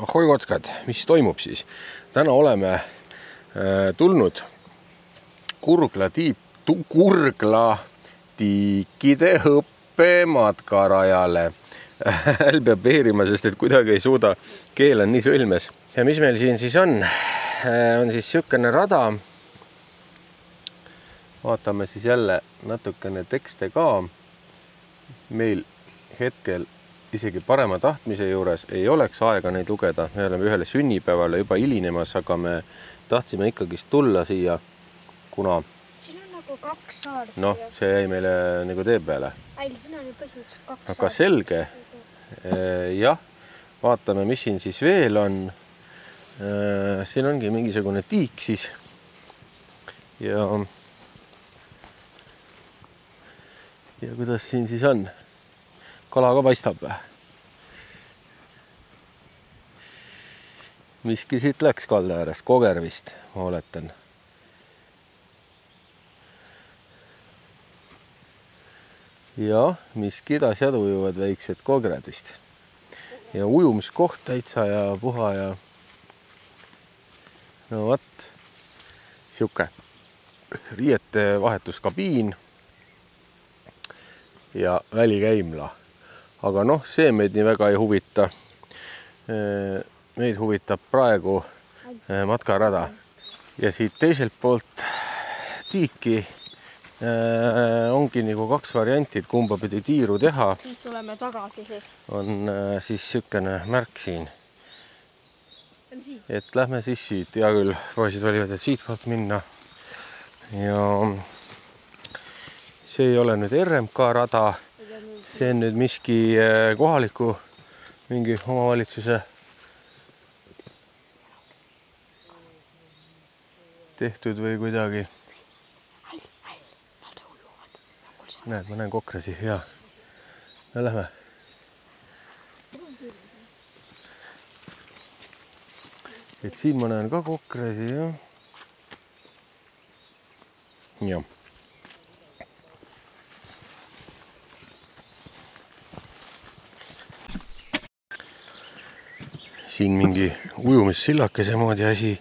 Ahoi kotkad, mis toimub siis? Täna oleme tulnud Kurgla tiikide õppematkarajale. Hääl peab veerima, sest et kuidagi ei suuda, keel on nii sõlmes. Ja mis meil siin siis on? On siis sükene rada. Vaatame siis jälle natukene tekste ka. Meil hetkel isegi parema tahtmise juures ei oleks aega neid lugeda. Me oleme ühele sünnipäevale juba hilinemas, aga me tahtsime ikkagist tulla siia, kuna... Siin on nagu 2 saart. Noh, see jäi meile nagu tee peale. Siin on ju põhimõtteliselt 2 saart. Aga selge. Jah, vaatame, mis siin siis veel on. Siin ongi mingisugune tiik siis. Ja kuidas siin siis on? Kala ka paistab või? Miski siit läks kalda ääres, koger vist, ma oletan. Ja miskid asjad ujuvad väiksed kograd vist. Ja ujumiskoht täitsa ja puha ja... No võt, siuke riiete vahetuskabiin ja välikäimla. Aga noh, see meid nii väga ei huvita. Meid huvitab praegu matkarada. Ja siit teiselt poolt tiiki ongi nagu 2 varianti, kumba pidi tiiru teha. Nüüd tuleme tagasi siis. On siis sükene märk siin. Et lähme siis siit. Hea küll, poisid valivad, et siit poolt minna. Ja see ei ole nüüd RMK rada. See on nüüd miski kohaliku mingi omavalitsuse tehtud või kuidagi. Näed, ma näen kokrasi, hea. Ja lähme. Et siin ma näen ka kokrasi, jah. Jah. Siin mingi ujumissillakese moodi asi.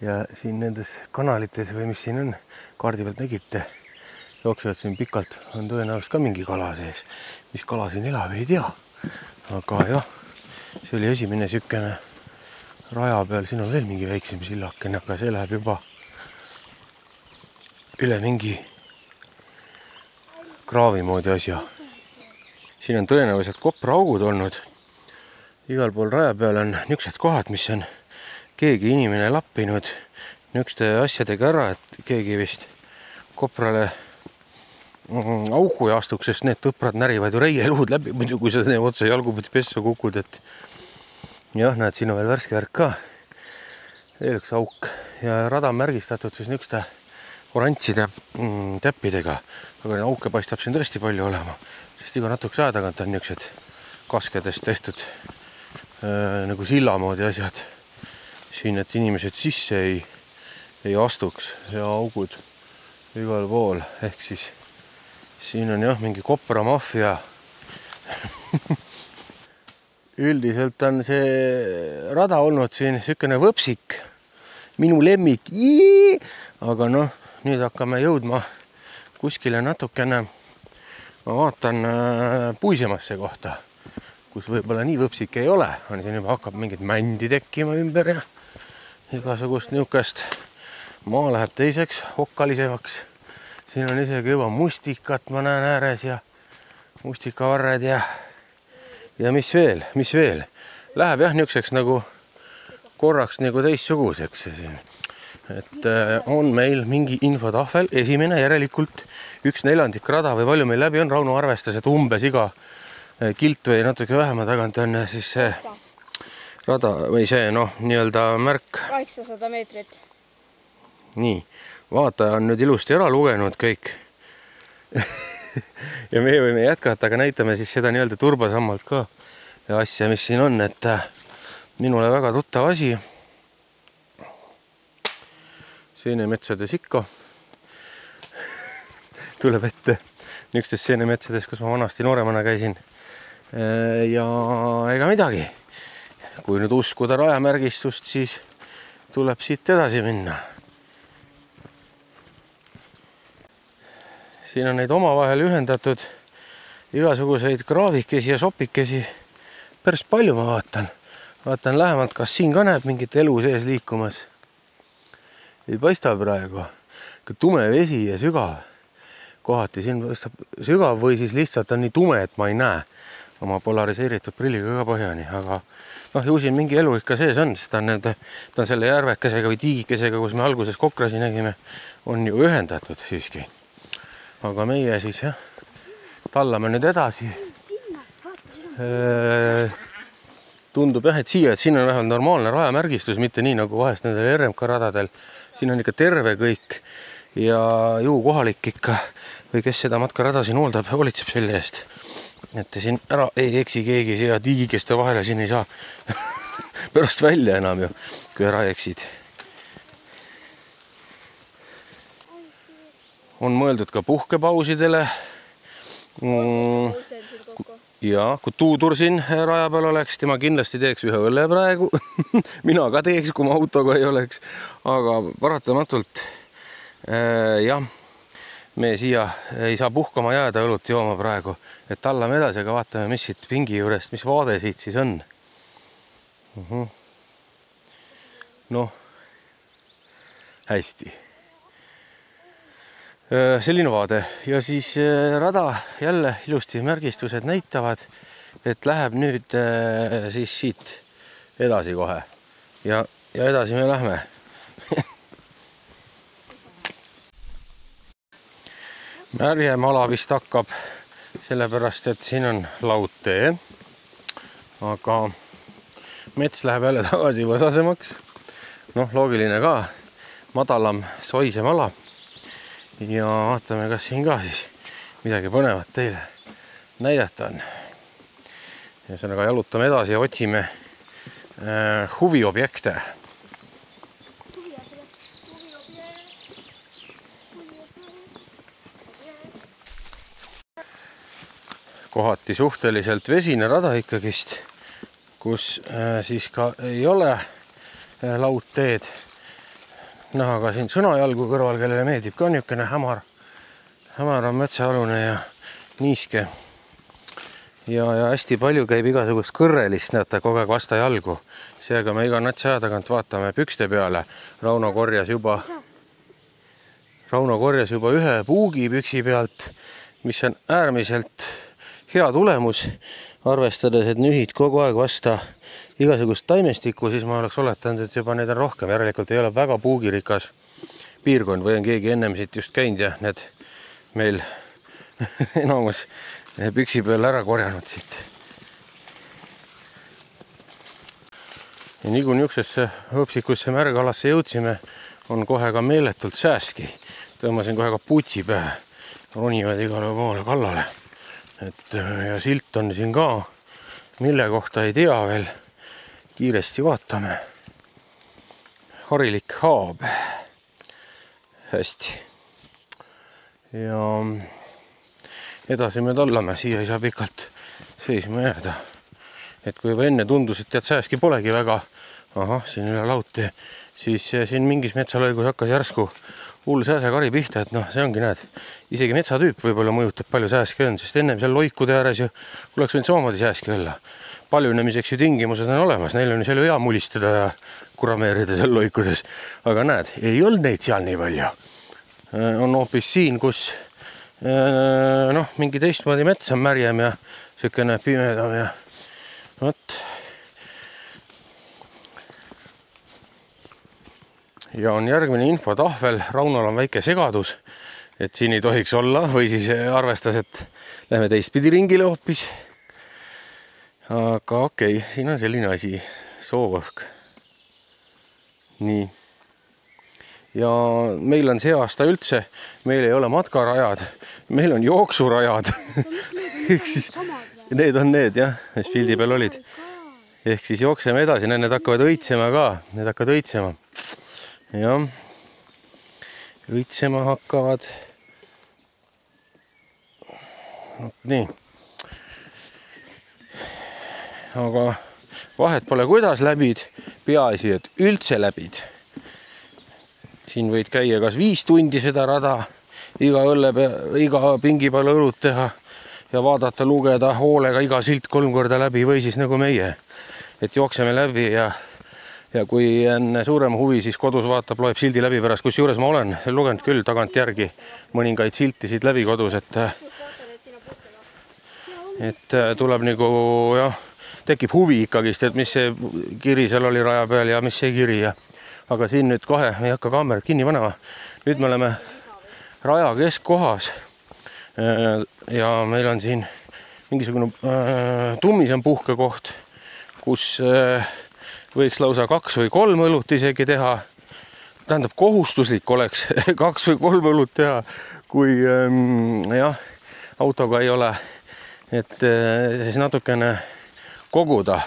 Ja siin nendes kanalites või mis siin on, kaardi pealt nägite, jooksevad siin pikalt, on tõenäoliselt ka mingi kala sees. Mis kala siin elab, ei tea. Aga jah, see oli esimene sükene raja peal. Siin on veel mingi väiksem sillakene, aga see läheb juba üle mingi kraavi moodi asja. Siin on tõenäoliselt kopraaugud olnud. Igal pool raja peal on niisugused kohad, mis on keegi inimene lappinud niisuguste asjadega ära, et keegi vist koprale auku ei astuks, sest need tõprad närivad ju reieluud läbi, muidu kui sa otse jalgupidi pessa kukud, et jah, näed, siin on veel värske värk ka. Veel üks auk ja rada on märgistatud siis niisuguste orantside täppidega, aga auke paistab siin tõesti palju olema, sest iga natukese aja tagant on niisugused kaskedest tehtud nagu silla moodi asjad siin, et inimesed sisse ei astuks ja augud igal pool. Ehk siis siin on jah mingi kopramafia. Üldiselt on see rada olnud siin sükene võpsik, minu lemmik, aga noh, nüüd hakkame jõudma kuskile natukene, ma vaatan puisemasse kohta, kus võib-olla nii võpsik ei ole, on siin juba hakkab mingid mändi tekkima ümber ja igasugust niukest. Maa läheb teiseks, okkalisevaks. Siin on isegi juba mustikat, ma näen ääres ja mustikavarred ja mis veel. Läheb jah niisuguseks nagu korraks nagu teistsuguseks. Et on meil mingi infotahvel, esimene järelikult 1/4 rada või palju meil läbi on. Rauno arvestas, et umbes iga kilt või natuke vähema tagant on siis see rada või see nii-öelda märk. 800 meetrit. Nii, vaataja on nüüd ilusti ära lugenud kõik. Ja me võime jätkata, aga näitame siis seda nii-öelda turbasammalt ka ja asja, mis siin on, et minule väga tuttav asi. Seenemetsades ikka tuleb ette niisugustes seenemetsades, kus ma vanasti nooremana käisin. Ja ega midagi. kui nüüd uskuda rajamärgistust, siis tuleb siit edasi minna. Siin on neid omavahel ühendatud igasuguseid kraavikesi ja sopikesi päris palju, ma vaatan. Vaatan lähemalt, kas siin ka näeb mingit elu sees liikumas. Ei paista praegu. Tume vesi ja sügav. Kohati siin paistab sügav või siis lihtsalt on nii tume, et ma ei näe oma polariseeritud prilliga ka põhjani, aga noh, ju siin mingi elu ikka sees on, sest ta on selle järvekesega või tiigikesega, kus me alguses Kokrasi nägime, on ju ühendatud siiski. Aga meie siis jah, tallame nüüd edasi. Tundub jah, et siin on vähemalt normaalne rajamärgistus, mitte nii nagu vahest nendel RMK radadel. Siin on ikka terve kõik ja ju kohalik ikka või kes seda matkarada siin hoolitseb selle eest. Et siin ära ei eksi keegi siia tiigikeste vahele, siin ei saa pärast välja enam ju, kui ära eksid. On mõeldud ka puhkepausidele. Ja kui Tuudur siin raja peal oleks, tema kindlasti teeks ühe õlle praegu. Mina ka teeks, kui ma autoga ei oleks. Aga paratamatult jah, me siia ei saa puhkama jääda õlut jooma praegu. Et tallame edasi, aga vaatame, mis siit pingi juurest, mis vaade siit siis on. Noh, hästi. Selline vaade ja siis rada jälle ilusti märgistused näitavad, et läheb nüüd siis siit edasi kohe ja edasi me lähme. Märjem ala vist hakkab sellepärast, et siin on laudtee, aga mets läheb jälle tagasi võsasemaks. Noh, loogiline ka, madalam, soisem ala. Ja vaatame, kas siin ka siis midagi põnevat teile näidata on. Ja sellega jalutame edasi ja otsime huviobjekte. Kohati suhteliselt vesine rada ikkagist, kus siis ka ei ole laudteed. Näha ka siin sõnajalgu kõrval, kellele meeldib ka niisugune hämar on metsaalune ja niiske. Ja hästi palju käib igasugust kõrrelist, näete, kogu aeg vasta jalgu. Seega me iga natsi aja tagant vaatame pükste peale. Rauno korjas juba ühe puugi püksi pealt, mis on äärmiselt hea tulemus, arvestades, et nühid kogu aeg vasta igasugust taimestikku, siis ma oleks oletanud, et juba neid on rohkem. Järelikult ei ole väga puugirikas piirkond või on keegi ennem siit just käinud ja need meil enamus püksi peal ära korjanud siit. Ja nii kui niisugusesse hõpsikusse märgalasse jõudsime, on kohe ka meeletult sääski. Tõmbasin kohe ka putsi pähe, ronivad igale poole kallale. Ja silt on siin ka, mille kohta ei tea veel. Kiiresti vaatame. Harilik haab. Hästi. Ja edasi me tallame. Siia ei saa pikalt seisma jääda. Et kui juba enne tundus, et sääski polegi väga, siin üle laudtee, siis siin mingis metsalõigus hakkas järsku hull sääsekari pihta, et noh, see ongi, näed, isegi metsatüüp võib-olla mõjutab palju sääski on, sest ennem seal loikude ääres ju oleks võinud samamoodi sääski olla. Paljunemiseks ju tingimused on olemas, neil on seal ju hea mulistada ja kurameerida seal loikudes. Aga näed, ei olnud neid seal nii palju. On hoopis siin, kus noh, mingi teistmoodi mets on märjem ja siukene pimedam ja vot. Ja on järgmine infotahvel, Raunol on väike segadus, et siin ei tohiks olla või siis arvestas, et lähme teistpidi ringile hoopis. Aga okei, siin on selline asi, soovõhk. Nii. Ja meil on see aasta üldse, meil ei ole matkarajad, meil on jooksurajad. Need on need jah, mis pildi peal olid. Ehk siis jookseme edasi, need hakkavad õitsema ka, need hakkavad õitsema. Jah, õitsema hakkavad. Nii. Aga vahet pole, kuidas läbid, peaasi, et üldse läbid. Siin võid käia kas 5 tundi seda rada, iga pingi peal õlut teha ja vaadata, lugeda hoolega iga silt 3 korda läbi või siis nagu meie, et jookseme läbi ja kui on suurem huvi, siis kodus vaatab, loeb sildi läbi pärast, kusjuures ma olen lugenud küll tagantjärgi mõningaid siltisid läbi kodus, et tuleb nagu jah, tekib huvi ikkagist, et mis see kiri seal oli raja peal ja mis see kiri ja aga siin nüüd kohe ei hakka kaamerat kinni panema. Nüüd me oleme raja keskkohas ja meil on siin mingisugune tummisem puhkekoht, kus võiks lausa 2 või 3 õlut isegi teha. Tähendab, kohustuslik oleks 2 või 3 õlut teha, kui jah, autoga ei ole, et siis natukene koguda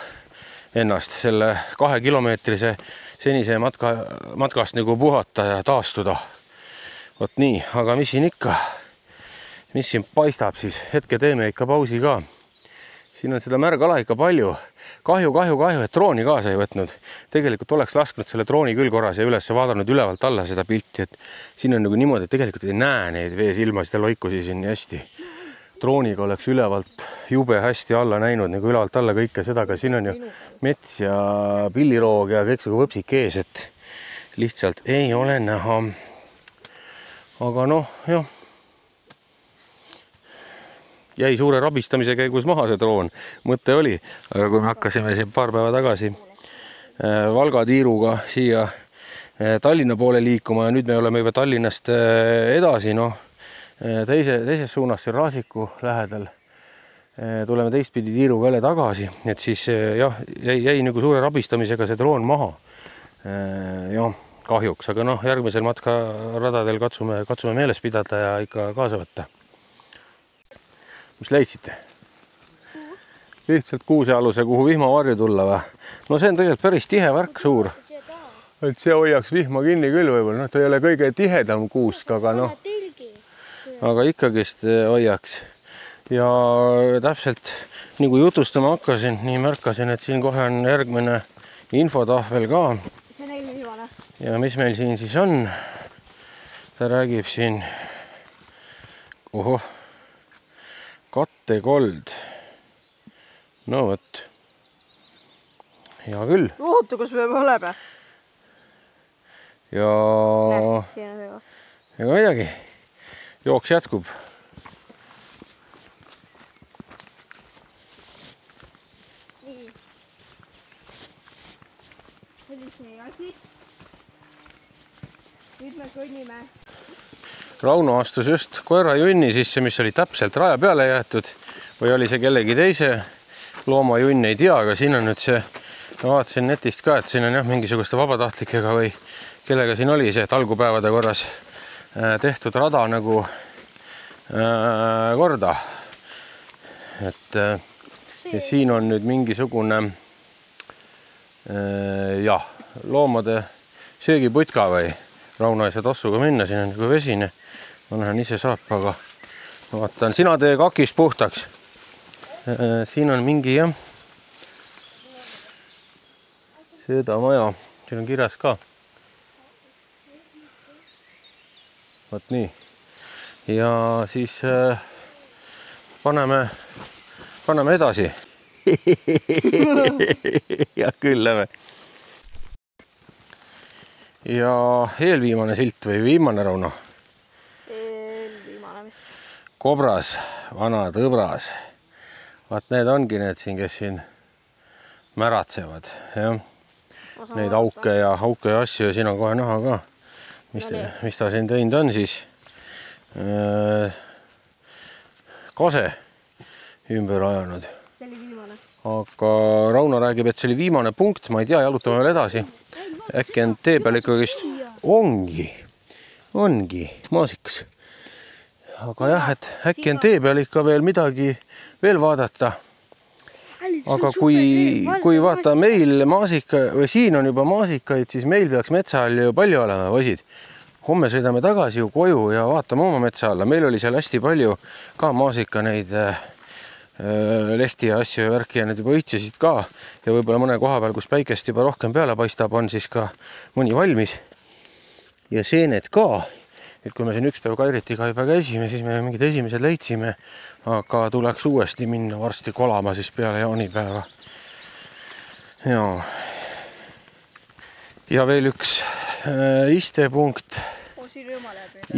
ennast selle 2-kilomeetrise senise matkast nagu puhata ja taastuda. Vot nii, aga mis siin ikka, mis siin paistab siis, hetke teeme ikka pausi ka. Siin on seda märgala ikka palju. Kahju, et drooni kaasa ei võtnud. Tegelikult oleks lasknud selle drooni küll korras ja üles vaadanud ülevalt alla seda pilti, et siin on nagu niimoodi, et tegelikult ei näe neid veesilmasid ja loikusi siin nii hästi. Drooniga oleks ülevalt jube hästi alla näinud, nagu ülevalt alla kõike seda, aga siin on ju mets ja pilliroog ja kõik see võpsik ees, et lihtsalt ei ole näha. Aga noh, jah. Jäi suure rabistamise käigus maha see droon, mõte oli, aga kui me hakkasime siin paar päeva tagasi Valga tiiruga siia Tallinna poole liikuma ja nüüd me oleme juba Tallinnast edasi, teises suunas siin Raasiku lähedal, tuleme teistpidi tiiruga jälle tagasi, et siis jah, jäi nagu suure rabistamisega see droon maha. Jah, kahjuks, aga noh, järgmisel matkaradadel katsume meeles pidada ja ikka kaasa võtta. Mis leidsite? Lihtsalt kuusealuse, kuhu vihmavarju tulla või? No see on tegelikult päris tihe värk suur. Et see hoiaks vihma kinni küll võib-olla. Ta ei ole kõige tihedam kuusk, aga noh. Aga ikkagist hoiaks. Ja täpselt nii kui jutustama hakkasin, nii märkasin, et siin kohe on järgmine infotahvel ka. Ja mis meil siin siis on? Ta räägib siin kattekold. No võt. Hea küll. Oota, kus me oleme? Ja ega midagi. Jooks jätkub. Nii. Selline asi. Nüüd me kõnnime. Rauno astus just koerajunni sisse, mis oli täpselt raja peale jäetud või oli see kellegi teise loomajunn, ei tea, aga siin on nüüd see, ma vaatasin netist ka, et siin on jah mingisuguste vabatahtlikega või kellega siin oli see, et algupäevade korras tehtud rada nagu korda. Et ja siin on nüüd mingisugune jah, loomade söögiputka või Rauno ei saa tassuga minna, siin on nagu vesine. Ma näen ise saab, aga ma vaatan, sina tee kakist puhtaks. Siin on mingi jah, seda maja, siin on kirjas ka. Võt nii. Ja siis paneme edasi. Ja küll läme. Ja eelviimane silt või viimane, Rauno? Eelviimane vist. Kobras, vana tõbras. Vaat need ongi need siin, kes siin märatsevad. Ja. Neid auke ja asju ja siin on kohe näha ka. Mis ta siin teinud on siis? Kase ümber ajanud. See oli viimane. Aga Rauno räägib, et see oli viimane punkt. Ma ei tea, jalutame veel edasi. Äkki on tee peal ikkagist ongi maasikas. Aga jah, et äkki on tee peal ikka veel midagi veel vaadata. Aga kui vaata meil maasika või siin on juba maasikaid, siis meil peaks metsa all ju palju olema, poisid. Homme sõidame tagasi ju koju ja vaatame oma metsa alla. Meil oli seal hästi palju ka maasika neid lehti ja asju ja värki ja need juba õitsesid ka ja võib-olla mõne koha peal, kus päikest juba rohkem peale paistab, on siis ka mõni valmis ja seened ka. Et kui me siin üks päev Kairitiga juba käisime, siis me mingid esimesed leidsime, aga tuleks uuesti minna varsti kolama siis peale jaanipäeva. Ja veel üks istepunkt,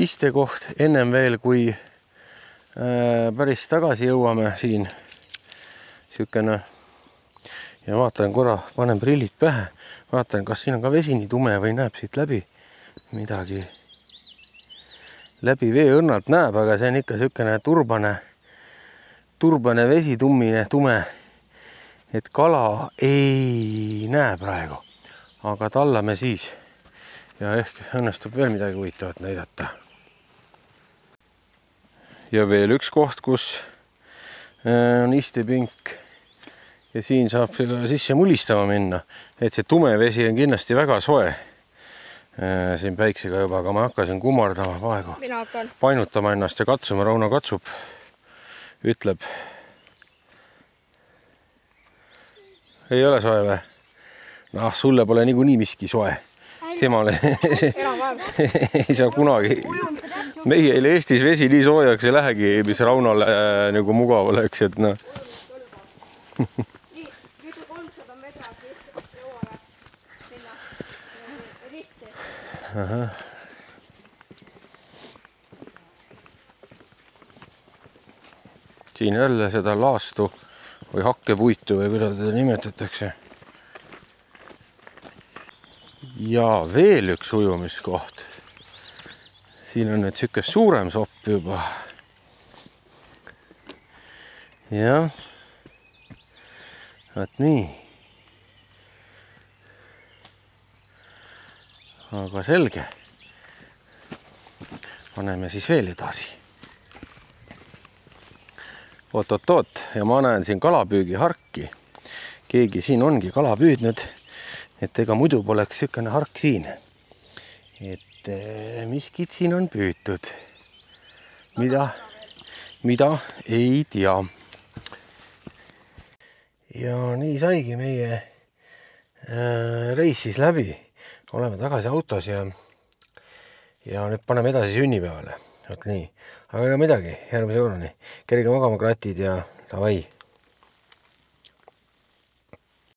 istekoht ennem veel, kui päris tagasi jõuame siin sükene ja vaatan korra, panen prillid pähe, vaatan, kas siin on ka vesi nii tume või näeb siit läbi midagi. Läbi veeõnnalt näeb, aga see on ikka sükene turbane vesi, tume, et kala ei näe praegu. Aga tallame siis ja ehk õnnestub veel midagi huvitavat näidata. Ja veel üks koht, kus on istepink ja siin saab sisse mulistama minna, et see tume vesi on kindlasti väga soe siin päiksega juba, aga ma hakkasin kummardama vaegu. Mina hakkan Painutama ennast ja katsuma, Rauno katsub, ütleb. Ei ole soe või? Noh, sulle pole niikuinii miski soe. Temale ei saa kunagi. Meie ei Eestis vesi nii soojaks ei lähegi, mis Raunole nagu mugav oleks, et noh. Nii, nüüd 300 metragi jõuame sinna risti. Siin jälle seda laastu või hakkepuitu või kuidas teda nimetatakse. Ja veel üks ujumiskoht. Siin on nüüd sükes suurem sopp juba. Ja. Vaat nii. Aga selge. Paneme siis veel edasi. Oot. Ja ma näen siin kalapüügiharki. Keegi siin ongi kala püüdnud. Et ega muidu poleks sükene hark siin. Et miskit siin on püütud. Mida ei tea. Ja nii saigi meie reis siis läbi. Oleme tagasi autos ja nüüd paneme edasi sünnipäevale. Nii. Aga ega midagi, järgmise korrani. Kerge magama kratid ja davai.